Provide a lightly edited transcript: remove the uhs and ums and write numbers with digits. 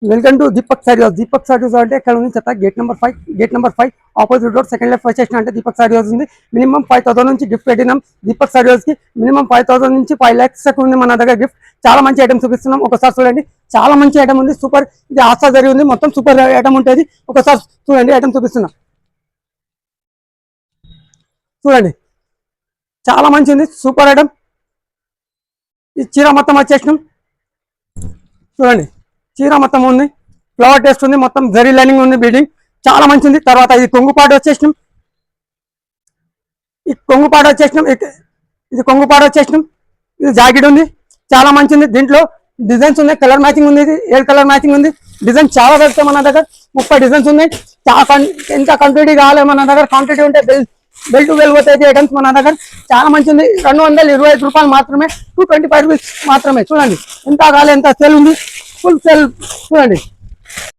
Welcome to Deepak Sarees. Deepak Sarees అంటే ఇక్కడ ఉంది చెప్తా. Gate number 5 opposite road second left వచ్చేసిన అంటే దీపక్ సారీస్ ఉంది. మినిమం 5,000 నుంచి గిఫ్ట్ పెట్టినాం దీపక్ సారీస్ కి. మినిమం 5,000 నుంచి 5 lakhs దాకా ఉంది మన దగ్గర గిఫ్ట్. చాలా మంచి ఐటమ్ చూపిస్తున్నాం, ఒకసారి చూడండి. చాలా మంచి ఐటమ్ ఉంది, సూపర్. ఇది ఆశా జరీ ఉంది, మొత్తం సూపర్ ఐటమ్ ఉంటుంది. ఒకసారి చూడండి, ఐటమ్ చూపిస్తున్నా చూడండి. చాలా మంచి ఉంది, సూపర్ ఐటమ్. ఈ చీర మొత్తం వచ్చేసినాం చూడండి. చీర మొత్తం ఉంది, ఫ్లవర్ టేస్ట్ ఉంది, మొత్తం జరీ లైనింగ్ ఉంది, బీడింగ్ చాలా మంచి ఉంది. తర్వాత ఇది కొంగుపాటు వచ్చేసినాం, ఇది కొంగుపాటు వచ్చేసినాం. ఇది జాకెట్ ఉంది, చాలా మంచి ఉంది. దీంట్లో డిజైన్స్ ఉన్నాయి, కలర్ మ్యాచింగ్ ఉంది. ఇది 7 కలర్ మ్యాచింగ్ ఉంది. డిజైన్ చాలా దొరుకుతాయి మన దగ్గర, 30 డిజైన్స్ ఉన్నాయి. ఎంత క్వాంటిటీ కావాలి మన దగ్గర, క్వాంటిటీ ఉంటే బెల్ టు బెల్ పోతాయి ఐటమ్స్ మన దగ్గర. చాలా మంచి ఉంది. 225 రూపాయలు మాత్రమే, 225 రూపీస్ మాత్రమే. చూడండి ఎంత కావాలి, ఎంత సేల్ ఉంది, ఫుల్ సేల్ చూడండి.